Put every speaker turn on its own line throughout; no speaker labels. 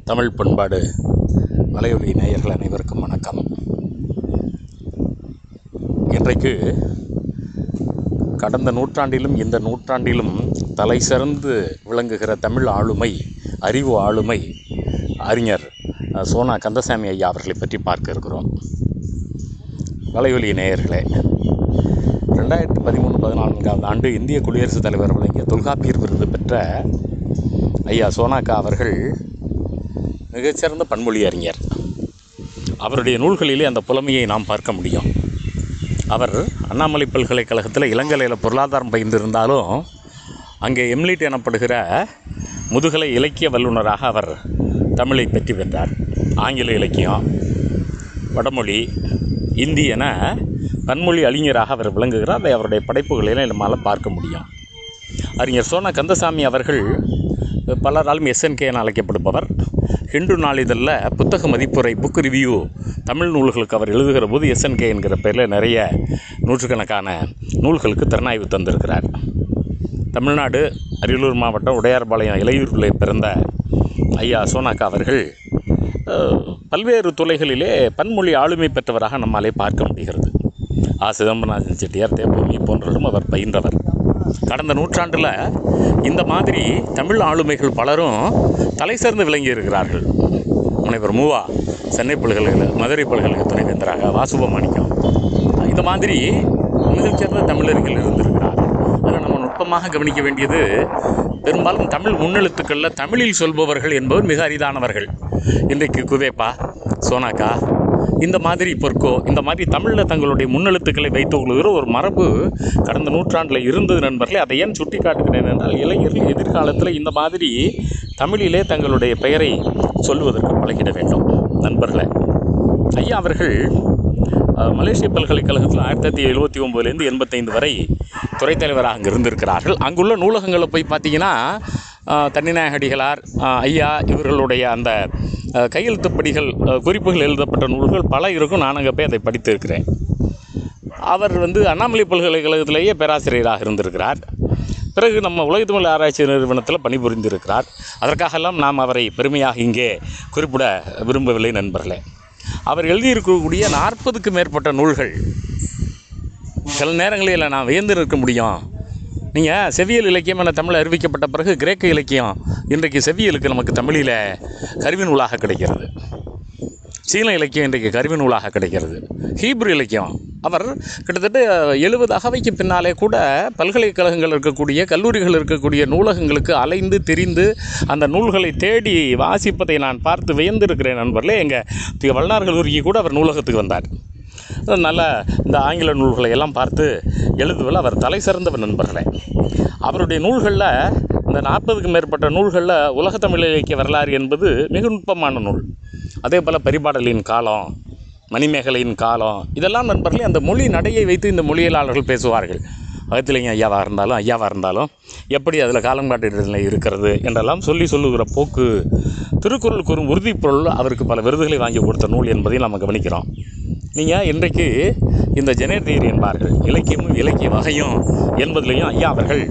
தமிழ் பண்பாடு வலையொலி நேயர்கள் அனைவருக்கும் வணக்கம். இன்றைக்கு கடந்த நூற்றாண்டிலும் இந்த நூற்றாண்டிலும் தலை சிறந்து விளங்குகிற தமிழ் ஆளுமை, அறிவு ஆளுமை அறிஞர் சோனா கந்தசாமி ஐயா அவர்களை பற்றி பார்க்க இருக்கிறோம். வலையொலி நேயர்களே, 2013-14 ஆண்டு இந்திய குடியரசுத் தலைவர் வழங்கிய தொல்காப்பியர் விருது பெற்ற ஐயா சோனாக்கா அவர்கள் மிகச்சிறந்த பன்மொழி அறிஞர். அவருடைய நூல்களிலே அந்த புலமையை நாம் பார்க்க முடியும். அவர் அண்ணாமலை பல்கலைக்கழகத்தில் இளங்கலையில் பொருளாதாரம் பயின்றிருந்தாலும் அங்கே எம்லிட் எனப்படுகிற முதுகலை இலக்கிய வல்லுநராக அவர் தமிழை பெற்று வென்றார். ஆங்கில இலக்கியம், வடமொழி, இந்தி என பன்மொழி அறிஞராக அவர் விளங்குகிறார். அதை அவருடைய படைப்புகளில் நம்மால் பார்க்க முடியும். அறிஞர் சோனா கந்தசாமி அவர்கள் பலராலும் SNK என அழைக்கப்படுபவர். ஹிந்து நாளிதழில் புத்தக மதிப்புரை, புக் ரிவ்யூ தமிழ் நூல்களுக்கு அவர் எழுதுகிற போது SNK என்கிற பெயரில் நிறைய நூற்றுக்கணக்கான நூல்களுக்கு திறனாய்வு தந்திருக்கிறார். தமிழ்நாடு அரியலூர் மாவட்டம் உடையார்பாளையம் இளையூரில் பிறந்த ஐயா சோனாக்கா அவர்கள் பல்வேறு துறைகளிலே பன்மொழி ஆளுமை பெற்றவராக நம்மாலே பார்க்க முடிகிறது. சிதம்பரநாதன் செட்டியார், தேவபூமி போன்றவரும் அவர் பயின்றவர். கடந்த நூற்றாண்டில் இந்த மாதிரி தமிழ் ஆளுமைகள் பலரும் தலை சிறந்து விளங்கி இருக்கிறார்கள். முனைவர் மூவா சென்னை மதுரை பல்கலைக்கழக துணைவேந்தராக, வாசுபமாணிக்கம், இந்த மாதிரி மிகச்சிறந்த தமிழர்கள் இருந்திருக்கிறார். அதில் நம்ம நுட்பமாக கவனிக்க வேண்டியது, பெரும்பாலும் தமிழ் முன்னெழுத்துக்களில் தமிழில் சொல்பவர்கள் என்பவர் மிக அரிதானவர்கள். இன்றைக்கு குவேப்பா, சோனாக்கா, இந்த மாதிரி பொற்கோ, இந்த மாதிரி தமிழில் தங்களுடைய முன்னெழுத்துக்களை வைத்துக் கொள்கிற ஒரு மரபு கடந்த நூற்றாண்டில் இருந்தது நண்பர்களே. அதை ஏன் சுட்டி காட்டுகிறேன் என்றால், இளைஞர்கள் எதிர்காலத்தில் இந்த மாதிரி தமிழிலே தங்களுடைய பெயரை சொல்வதற்கு பழகிட வேண்டும் நண்பர்களே. ஐயா அவர்கள் மலேசிய பல்கலைக்கழகத்தில் 1979 85 வரை துறைத் தலைவராக அங்கே இருந்திருக்கிறார்கள். அங்குள்ள நூலகங்களை போய் பார்த்தீங்கன்னா, தன்னிநாயகடிகளார், ஐயா இவர்களுடைய அந்த கையெழுத்துப்படிகள், குறிப்புகள் எழுதப்பட்ட நூல்கள் பல இருக்கும். நான் அங்கே போய் அதை படித்திருக்கிறேன். அவர் அண்ணாமலை பல்கலைக்கழகத்திலேயே பேராசிரியராக இருந்திருக்கிறார். பிறகு நம்ம உலகத்தமிழ் ஆராய்ச்சி நிறுவனத்தில் பணிபுரிந்திருக்கிறார். அதற்காகலாம் நாம் அவரை பெருமையாக இங்கே குறிப்பிட விரும்பவில்லை நண்பர்களே. அவர் எழுதியிருக்கக்கூடிய 40க்கும் மேற்பட்ட நூல்கள் சில நேரங்களில் நான் வியந்து இருக்க முடியும். நீங்கள் செவ்வியல் இலக்கியம் என தமிழ் அறிவிக்கப்பட்ட பிறகு கிரேக்க இலக்கியம் இன்றைக்கு செவ்வியலுக்கு நமக்கு தமிழில் கருவி நூலாக கிடைக்கிறது. சீன இலக்கியம் இன்றைக்கு கருவி நூலாக கிடைக்கிறது. ஹீப்ரு இலக்கியம் அவர் கிட்டத்தட்ட 70 அகவைக்கு பின்னாலே கூட பல்கலைக்கழகங்கள் இருக்கக்கூடிய, கல்லூரிகள் இருக்கக்கூடிய நூலகங்களுக்கு அலைந்து திரிந்து அந்த நூல்களை தேடி வாசிப்பதை நான் பார்த்து வியந்திருக்கிறேன் நண்பர்களே. எங்கள் வல்லுநர்கள் கூட அவர் நூலகத்துக்கு வந்தார். நல்ல இந்த ஆங்கில நூல்களை எல்லாம் பார்த்து எழுதுவதில் அவர் தலை சிறந்தவர் நண்பர்களே. அவருடைய நூல்களில், இந்த 40க்கும் மேற்பட்ட நூல்களில் உலகத்தமிழ் இலக்கிய வரலாறு என்பது மிக நுட்பமான நூல். அதே போல் பரிபாடலின் காலம், மணிமேகலையின் காலம், இதெல்லாம் நண்பர்களே அந்த மொழி நடையை வைத்து இந்த மொழியியலாளர்கள் பேசுவார்கள். அகத்திலிங்க ஐயாவாக இருந்தாலும் எப்படி அதில் காலம் காட்டுதல் இருக்கிறது என்றெல்லாம் சொல்லுகிற போக்கு, திருக்குறளுக்கு ஒரு உறுதிப்பொருள் அவருக்கு பல விருதுகளை வாங்கி கொடுத்த நூல் என்பதையும் நம்ம கவனிக்கிறோம். நீங்கள் இன்றைக்கு இந்த ஜெனர் தியரி என்பார்கள், இலக்கியமும் இலக்கிய வகையும் என்பதிலையும் ஐயா அவர்கள்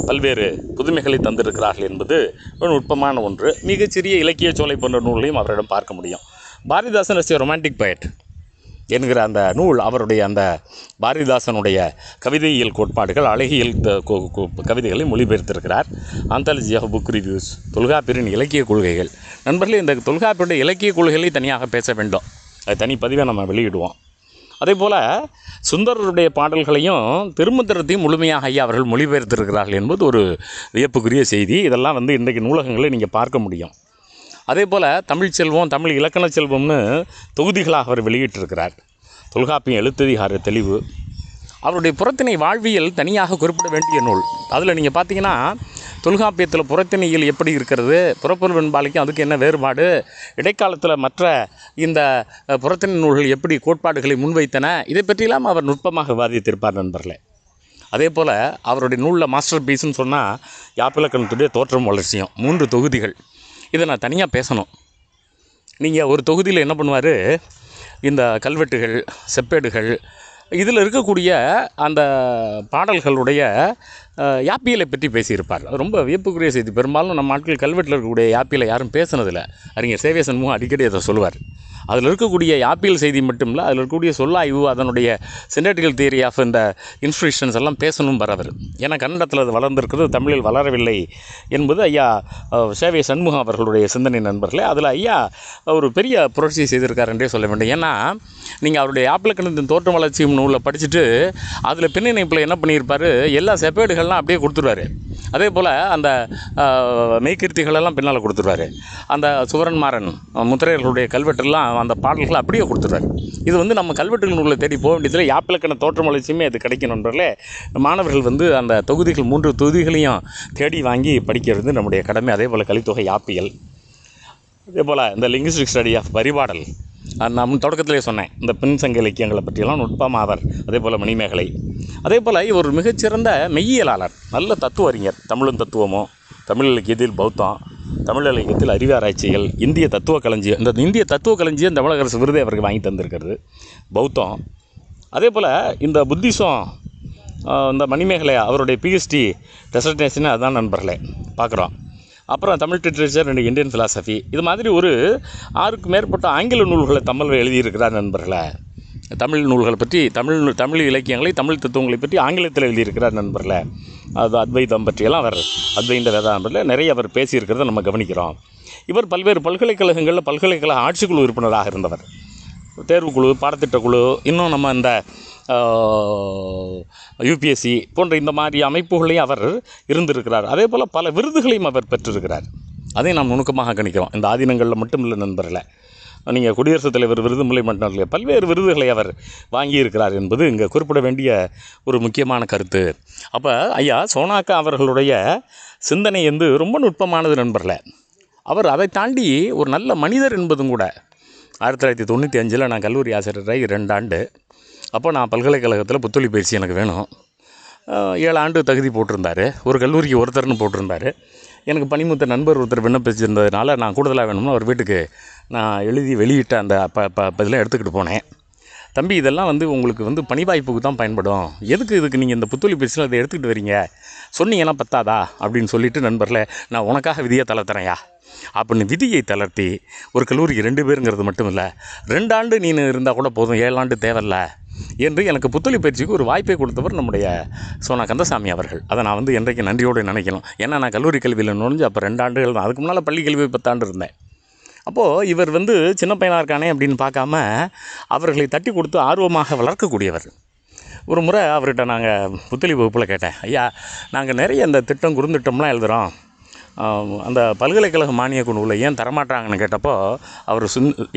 பல்வேறு புதுமைகளை தந்திருக்கிறார்கள் என்பது ஒரு நுட்பமான ஒன்று. மிகச்சிறிய இலக்கிய சோலை போன்ற நூல்களையும் அவரிடம் பார்க்க முடியும். பாரதிதாசன் எஸ் ரொமான்டிக் போயட் என்கிற அந்த நூல், அவருடைய அந்த பாரதிதாசனுடைய கவிதையியல் கோட்பாடுகள், அழகியல் கவிதைகளை மொழிபெயர்த்திருக்கிறார். ஆந்தாலஜி ஆஃப் புக் ரிவ்யூஸ், தொல்காப்பியரின் இலக்கிய கொள்கைகள். நண்பர்களே, இந்த தொல்காப்பியருடைய இலக்கிய கொள்கைகளை தனியாக பேச வேண்டும். அது தனிப்பதிவை நம்ம வெளியிடுவோம். அதே போல் சுந்தரருடைய பாடல்களையும் திருமந்திரத்தையும் முழுமையாக ஐயா அவர்கள் மொழிபெயர்த்திருக்கிறார்கள் என்பது ஒரு வியப்புக்குரிய செய்தி. இதெல்லாம் இன்றைக்கு நூலகங்களை நீங்கள் பார்க்க முடியும். அதே போல் தமிழ் செல்வம், தமிழ் இலக்கண செல்வம்னு தொகுதிகளாக அவர் வெளியிட்டிருக்கிறார். தொல்காப்பியம் எழுத்ததிகார தெளிவு, அவருடைய புறத்திணை வாழ்வியல் தனியாக குறிப்பிட வேண்டிய நூல். அதில் நீங்கள் பார்த்தீங்கன்னா, தொல்காப்பியத்தில் புறத்திணையில் எப்படி இருக்கிறது, புறப்பொருள் வெண்பாலைக்கும் அதுக்கு என்ன வேறுபாடு, இடைக்காலத்தில் மற்ற இந்த புறத்திணை நூல்கள் எப்படி கோட்பாடுகளை முன்வைத்தன, இதை பற்றியெல்லாம் அவர் நுட்பமாக விவாதித்திருப்பார் நண்பர்களே. அதே போல் அவருடைய நூலில் மாஸ்டர் பீஸ்ன்னு சொன்னால் யாப்பிலக்கணத்துடைய தோற்றம் வளர்ச்சியும் 3 தொகுதிகள். இதை நான் தனியாக பேசணும். நீங்கள் ஒரு தொகுதியில் என்ன பண்ணுவார், இந்த கல்வெட்டுகள், செப்பேடுகள், இதில் இருக்கக்கூடிய அந்த பாடல்களுடைய யாப்பியலை பற்றி பேசியிருப்பார். அது ரொம்ப வியப்புக்குரிய செய்தி. பெரும்பாலும் நம்ம ஆட்கள் கல்வெட்டில் இருக்கக்கூடிய யாப்பியலை யாரும் பேசுனதில்லை. அறிஞர் சேவிய சண்முகம் அடிக்கடி அதை சொல்லுவார். அதில் இருக்கக்கூடிய யாப்பியல் செய்தி மட்டும் இல்லை, அதில் இருக்கக்கூடிய சொல்லாய்வு, அதனுடைய சின்டெட்டிக்கல் தியரி ஆஃப் இந்த இன்ஸ்டியூஷன்ஸ் எல்லாம் பேசணும் வரவர். ஏன்னா கன்னடத்தில் அது வளர்ந்திருக்கிறது, தமிழில் வளரவில்லை என்பது ஐயா சேவிய சண்முகம் அவர்களுடைய சிந்தனை நண்பர்களே. அதில் ஐயா ஒரு பெரிய புரட்சி செய்திருக்கார் என்றே சொல்ல வேண்டும். ஏன்னா நீங்கள் அவருடைய யாப்பிலக்கணத்தின் தோற்றம் வளர்ச்சியும் நூலில் படிச்சுட்டு அதில் பின்னிணைப்பில் என்ன பண்ணியிருப்பார், எல்லா செப்பேடுகள்லாம் அப்படியே கொடுத்துருவார். அதே போல் அந்த மெய்கீர்த்திகளெல்லாம் பின்னால் கொடுத்துருவார். அந்த சுவரன்மாறன் முத்திரையர்களுடைய கல்வெட்டெல்லாம் அந்த பாடல்களை அப்படியே கொடுத்துருவார். இது வந்து நம்ம கல்வெட்டுகள் நூலில் தேடி போக வேண்டியதில் யாப்பிலக்கண தோற்றம் வளர்ச்சியுமே அது கிடைக்கும் நண்பர்களே. மாணவர்கள் வந்து அந்த தொகுதிகள் 3 தொகுதிகளையும் தேடி வாங்கி படிக்கிறது நம்முடைய கடமை. அதே போல் கலித்தொகை யாப்பியல், அதே போல் இந்த லிங்குஸ்டிக் ஸ்டடி ஆஃப் பரிபாடல், நான் தொடக்கத்திலே சொன்னேன், இந்த பின்சங்க இலக்கியங்களை பற்றியெல்லாம் நுட்பமாவர். அதே போல் மணிமேகலை, அதே போல் ஒரு மிகச்சிறந்த மெய்யியலாளர், நல்ல தத்துவ அறிஞர். தமிழும் தத்துவமோ, தமிழ் இலக்கியத்தில் பௌத்தம், தமிழ் இலக்கியத்தில் அறிவாராய்ச்சிகள், இந்திய தத்துவ களஞ்சியம். இந்த இந்திய தத்துவ களஞ்சியம் தமிழக அரசு விருதை அவருக்கு வாங்கி தந்திருக்கிறது, பௌத்தம். அதே போல் இந்த புத்திசம், இந்த மணிமேகலை அவருடைய பிஹெச்டி டெசர்டேஷன் அதுதான் நண்பர்களே பார்க்குறோம். அப்புறம் Tamil literature and Indian philosophy, இது மாதிரி ஒரு 6க்கும் மேற்பட்ட ஆங்கில நூல்களை தமிழில் எழுதியிருக்கிறார் நண்பர்களே. தமிழ் நூல்களை பற்றி, தமிழ் இலக்கியங்களை, தமிழ் தத்துவங்களை பற்றி ஆங்கிலத்தில் எழுதியிருக்கிறார் நண்பர்களே. அது அத்வைதம் பற்றியெல்லாம் அவர், அத்வைத வேதாந்தத்தில் நிறைய அவர் பேசியிருக்கிறத நம்ம கவனிக்கிறோம். இவர் பல்வேறு பல்கலைக்கழகங்களில் பல்கலைக்கழக ஆட்சிக்குழு உறுப்பினராக இருந்தவர். தேர்வுக்குழு, பாடத்திட்டக்குழு, இன்னும் நம்ம இந்த யூபிஎஸ்சி போன்ற இந்த மாதிரி அமைப்புகளையும் அவர் இருந்திருக்கிறார். அதே போல் பல விருதுகளையும் அவர் பெற்றிருக்கிறார். அதையும் நாம் நுணுக்கமாக கணிக்கிறோம். இந்த ஆதீனங்களில் மட்டும் இல்லை நண்பர்களே, நீங்கள் குடியரசுத் தலைவர் விருது, முல்லை மண்டலத்திலே பல்வேறு விருதுகளை அவர் வாங்கியிருக்கிறார் என்பது இங்கே குறிப்பிட வேண்டிய ஒரு முக்கியமான கருத்து. அப்போ ஐயா சோனாக்கா அவர்களுடைய சிந்தனை வந்து ரொம்ப நுட்பமானது நண்பர்களே. அவர் அதை தாண்டி ஒரு நல்ல மனிதர் என்பதும் கூட. 1995 நான் கல்லூரி ஆசிரியராக 2 ஆண்டு. அப்போ நான் பல்கலைக்கழகத்தில் புத்தொழி பயிற்சி எனக்கு வேணும். 7 ஆண்டு தகுதி போட்டிருந்தார். ஒரு கல்லூரிக்கு ஒருத்தர்னு போட்டிருந்தார். எனக்கு பணிமுத்த நண்பர் ஒருத்தர் விண்ணப்பிச்சிருந்ததுனால நான் கூடுதலாக வேணும்னு அவர் வீட்டுக்கு நான் எழுதி வெளியிட்ட அந்த இதெல்லாம் எடுத்துக்கிட்டு போனேன். தம்பி, இதெல்லாம் வந்து உங்களுக்கு வந்து பணி வாய்ப்புக்கு தான் பயன்படும். இதுக்கு நீங்கள் இந்த புத்தொழி பயிற்சியில் அதை எடுத்துக்கிட்டு வரீங்க, சொன்னீங்கன்னா பத்தாதா அப்படின்னு சொல்லிவிட்டு, நண்பர்களே நான் உனக்காக விதியை தளர்த்துறேன்யா அப்படின்னு விதியை தளர்த்தி, ஒரு கல்லூரிக்கு 2 பேருங்கிறது மட்டும் இல்லை, 2 ஆண்டு நீ இருந்தால் கூட போதும், 7 ஆண்டு தேவையில்ல என்று எனக்கு புத்தொழி பயிற்சிக்கு ஒரு வாய்ப்பை கொடுத்தவர் நம்முடைய சோனா கந்தசாமி அவர்கள். அதை நான் வந்து என்றைக்கு நன்றியோடு நினைக்கலாம். ஏன்னா நான் கல்லூரி கல்வியில் நுழைஞ்சு அப்போ 2 ஆண்டுகள் தான். அதுக்கு முன்னால் பள்ளி கல்வி 10 ஆண்டு இருந்தேன். அப்போது இவர் வந்து சின்ன பையனாக இருக்கானே அப்படின்னு பார்க்காம அவர்களை தட்டி கொடுத்து ஆர்வமாக வளர்க்கக்கூடியவர். ஒரு முறை அவர்கிட்ட நாங்கள் புத்தொழி வகுப்பில் கேட்டேன், ஐயா நாங்கள் நிறைய இந்த திட்டம் குறுந்திட்டம்லாம் எழுதுகிறோம், அந்த பல்கலைக்கழக மானிய குழுவில் ஏன் தரமாட்டாங்கன்னு கேட்டப்போ அவர்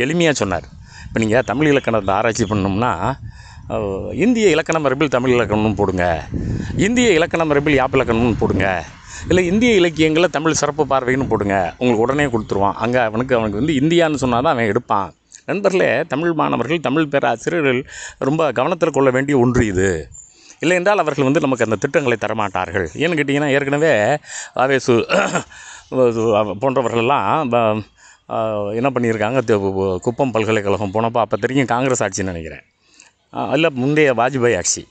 எளிமையாக சொன்னார், இப்போ நீங்கள் தமிழ் இலக்கணத்தை ஆராய்ச்சி பண்ணோம்னா இந்திய இலக்கண மரபில் தமிழ் இலக்கணம்னு போடுங்க, இந்திய இலக்கண மரபில் யாப்பிலக்கணம்னு போடுங்க, இல்லை இந்திய இலக்கியங்களில் தமிழ் சிறப்பு பார்வைன்னு போடுங்க, உங்களுக்கு உடனே கொடுத்துருவான். அங்கே அவனுக்கு வந்து இந்தியான்னு சொன்னால் தான் அவன் எடுப்பான். நண்பர்களே, தமிழ் மாணவர்கள், தமிழ் பேராசிரியர்கள் ரொம்ப கவனத்தில் கொள்ள வேண்டிய ஒன்று இது. இல்லை என்றால் அவர்கள் வந்து நமக்கு அந்த திட்டங்களை தரமாட்டார்கள். ஏன்னு கேட்டிங்கன்னா, ஏற்கனவே ஆவேசு போன்றவர்களெல்லாம் என்ன பண்ணியிருக்காங்க, குப்பம் பல்கலைக்கழகம் போனப்போ அப்போ தெரியும் காங்கிரஸ் ஆட்சின்னு நினைக்கிறேன், இல்லை முந்தைய வாஜ்பாய் ஆட்சி,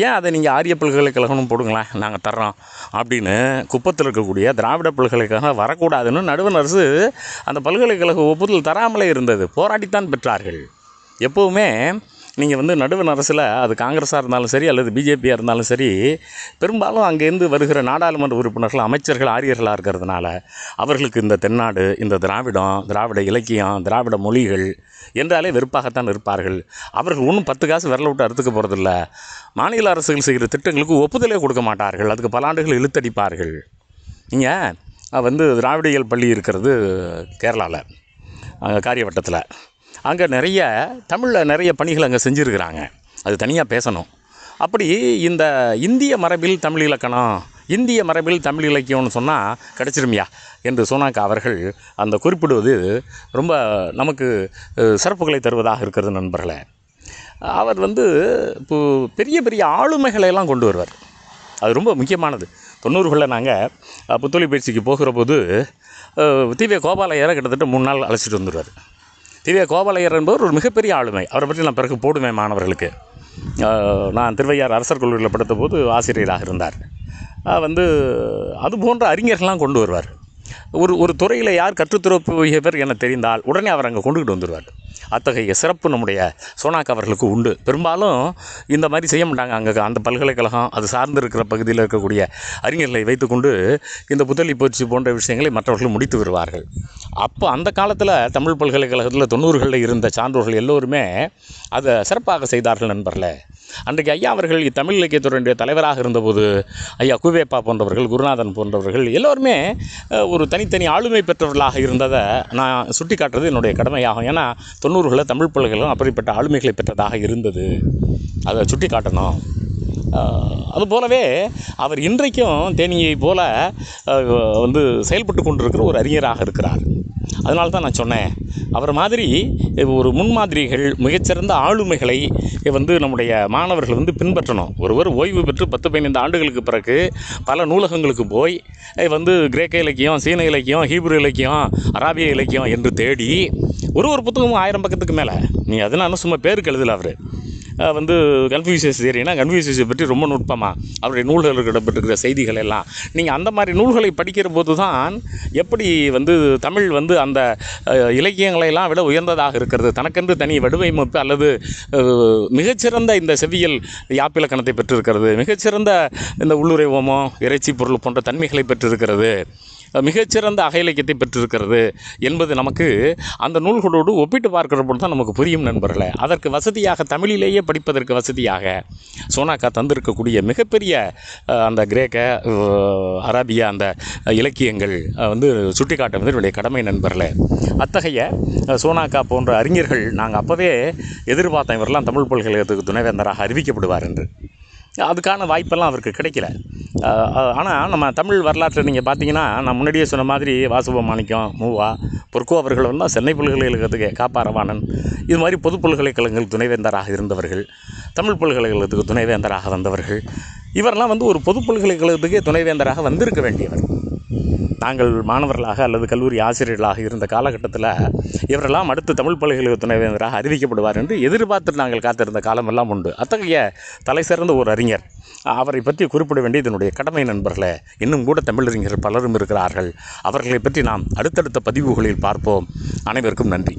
ஏன் அதை நீங்கள் ஆரிய பல்கலைக்கழகம்னு போடுங்களேன் நாங்கள் தர்றோம் அப்படின்னு குப்பத்தில் இருக்கக்கூடிய திராவிட பல்கலைக்கழகம் வரக்கூடாதுன்னு நடுவண் அரசு அந்த பல்கலைக்கழக ஒப்புதல் தராமலே இருந்தது. போராடித்தான் பெற்றார்கள். எப்போவுமே நீங்கள் வந்து நடுவண் அரசில் அது காங்கிரஸாக இருந்தாலும் சரி அல்லது பிஜேபியாக இருந்தாலும் சரி, பெரும்பாலும் அங்கேருந்து வருகிற நாடாளுமன்ற உறுப்பினர்கள் அமைச்சர்கள் ஆரியர்களாக இருக்கிறதுனால அவர்களுக்கு இந்த தென்னாடு, இந்த திராவிடம், திராவிட இலக்கியம், திராவிட மொழிகள் என்றாலே வெறுப்பாகத்தான் இருப்பார்கள். அவர்கள் ஒன்றும் 10 காசு விரல விட்டு அறுத்துக்க போகிறதில்ல. மாநில அரசுகள் செய்கிற திட்டங்களுக்கு ஒப்புதலே கொடுக்க மாட்டார்கள். அதுக்கு பல ஆண்டுகள் இழுத்தடிப்பார்கள். நீங்கள் வந்து திராவிடியல் பள்ளி இருக்கிறது கேரளாவில் காரியவட்டத்தில், அங்கே நிறைய தமிழில் நிறைய பணிகள் அங்கே செஞ்சுருக்கிறாங்க. அது தனியாக பேசணும். அப்படி இந்த இந்திய மரபில் தமிழ் இலக்கணம், இந்திய மரபில் தமிழ் இலக்கியம்னு சொன்னால் கிடச்சிருமையா என்று சோனாக்கா அவர்கள் அந்த குறிப்பிடுவது ரொம்ப நமக்கு சிறப்புகளை தருவதாக இருக்கிறது நண்பர்களே. அவர் வந்து இப்போ பெரிய பெரிய ஆளுமைகளையெல்லாம் கொண்டு வருவார். அது ரொம்ப முக்கியமானது. 90களில் நாங்கள் புத்தொழி பயிற்சிக்கு போகிற போது தி.வே. கோபாலையரை கிட்டத்தட்ட 3 நாள் அழைச்சிட்டு வந்துடுவார். தி.வே. கோபாலையர் என்பவர் ஒரு மிகப்பெரிய ஆளுமை. அவரை பற்றி நான் பிறகு போடுவேன் மாணவர்களுக்கு. நான் திருவையார் அரசர் கல்லூரியில் படித்தபோது ஆசிரியராக இருந்தார். அது போன்ற அறிஞர்கள்லாம் கொண்டு வருவார். ஒரு துறையில் யார் கற்றுத்தரப்போகியவர் என தெரிந்தால் உடனே அவர் அங்கே கொண்டுக்கிட்டு வந்துடுவார். அத்தகைய சிறப்பு நம்முடைய சோனாக் அவர்களுக்கு உண்டு. பெரும்பாலும் இந்த மாதிரி செய்ய மாட்டாங்க. அங்கே அந்த பல்கலைக்கழகம் அது சார்ந்து இருக்கிற பகுதியில் இருக்கக்கூடிய அறிஞர்களை வைத்துக்கொண்டு இந்த புத்தளி பூச்சி போன்ற விஷயங்களை மற்றவர்கள் முடித்து வருவார்கள். அப்போ அந்த காலத்தில் தமிழ் பல்கலைக்கழகத்தில் 90களில் இருந்த சான்றோர்கள் எல்லோருமே அதை சிறப்பாக செய்தார்கள் நண்பர்களே. அன்றைக்கு ஐயா அவர்கள் தமிழ் இலக்கியத்துறையுடைய தலைவராக இருந்தபோது ஐயா குவேப்பா போன்றவர்கள், குருநாதன் போன்றவர்கள் எல்லோருமே ஒரு தனித்தனி ஆளுமை பெற்றவர்களாக இருந்ததை நான் சுட்டி காட்டுறது என்னுடைய கடமையாகும். ஏன்னா 90களில் தமிழ் பல்கலைக்கழகம் அப்படிப்பட்ட ஆளுமைகளை பெற்றதாக இருந்தது. அதை சுட்டி காட்டணும். அதுபோலவே அவர் இன்றைக்கும் தேனியை போல செயல்பட்டு கொண்டிருக்கிற ஒரு அறிஞராக இருக்கிறார். அதனால தான் நான் சொன்னேன், அவர் மாதிரி ஒரு முன்மாதிரிகள், மிகச்சிறந்த ஆளுமைகளை நம்முடைய மாணவர்கள் பின்பற்றணும். ஒருவர் ஓய்வு பெற்று 10-15 ஆண்டுகளுக்கு பிறகு பல நூலகங்களுக்கு போய் கிரேக்க இலக்கியம், சீன இலக்கியம், ஹீப்ரு இலக்கியம், அராபிய இலக்கியம் என்று தேடி ஒரு புத்தகமும் 1000 பக்கத்துக்கு மேலே. நீ அதனால சும்மா பேருக்கு எழுதல. அவர் கன்ஃபியூசியஸ் தியரினா கன்ஃபியூசியஸை பற்றி ரொம்ப நுட்பமாக அவருடைய நூல்களுக்கு இடம்பெற்றிருக்கிற செய்திகள் எல்லாம் நீங்கள் அந்த மாதிரி நூல்களை படிக்கிற போது தான் எப்படி தமிழ் அந்த இலக்கியங்களையெல்லாம் விட உயர்ந்ததாக இருக்கிறது, தனக்கென்று தனி வடிவமைப்பு அல்லது மிகச்சிறந்த இந்த செவ்வியல் யாப்பிலக்கணத்தை பெற்றிருக்கிறது, மிகச்சிறந்த இந்த உள்ளுரை ஓமம், இறைச்சி பொருள் போன்ற தன்மைகளை பெற்றிருக்கிறது, மிகச்சிறந்த அக இலக்கியத்தை பெற்றிருக்கிறது என்பது நமக்கு அந்த நூல்களோடு ஒப்பிட்டு பார்க்கிற பொழுது தான் நமக்கு புரியும் நண்பர்களே. அதற்கு வசதியாக, தமிழிலேயே படிப்பதற்கு வசதியாக சோனாக்கா தந்திருக்கக்கூடிய மிகப்பெரிய அந்த கிரேக்க, அராபிய அந்த இலக்கியங்கள் சுட்டி காட்டுவது என்னுடைய கடமை நண்பர்களே. அத்தகைய சோனாக்கா போன்ற அறிஞர்கள் நாங்கள் அப்போவே எதிர்பார்த்தோம், இவரெல்லாம் தமிழ் பல்கலைக்கழகத்துக்கு துணைவேந்தராக அறிவிக்கப்படுவார் என்று. அதுக்கான வாய்ப்பெல்லாம் அவருக்கு கிடைக்கல. ஆனால் நம்ம தமிழ் வரலாற்றில் நீங்கள் பார்த்தீங்கன்னா, நான் முன்னாடியே சொன்ன மாதிரி வாசுப மாணிக்கம், மூவா, பொற்கோ அவர்கள் சென்னை பல்கலைக்கழகத்துக்கு, காப்பாரவாணன், இது மாதிரி பொது பல்கலைக்கழகங்கள் துணைவேந்தராக இருந்தவர்கள், தமிழ் பல்கலைக்கழகத்துக்கு துணைவேந்தராக வந்தவர்கள். இவரெல்லாம் ஒரு பொது பல்கலைக்கழகத்துக்கே துணைவேந்தராக வந்திருக்க வேண்டியவர். நாங்கள் மாணவர்களாக அல்லது கல்லூரி ஆசிரியர்களாக இருந்த காலகட்டத்தில் இவரெல்லாம் அடுத்து தமிழ் பல்கலைக்கழக துணைவேந்தராக அறிவிக்கப்படுவார் என்று எதிர்பார்த்து நாங்கள் காத்திருந்த காலமெல்லாம் உண்டு. அத்தகைய தலை சிறந்த ஒரு அறிஞர், அவரை பற்றி குறிப்பிட வேண்டியது என்னுடைய கடமை நண்பர்களே. இன்னும் கூட தமிழறிஞர்கள் பலரும் இருக்கிறார்கள். அவர்களை பற்றி நாம் அடுத்தடுத்த பதிவுகளில் பார்ப்போம். அனைவருக்கும் நன்றி.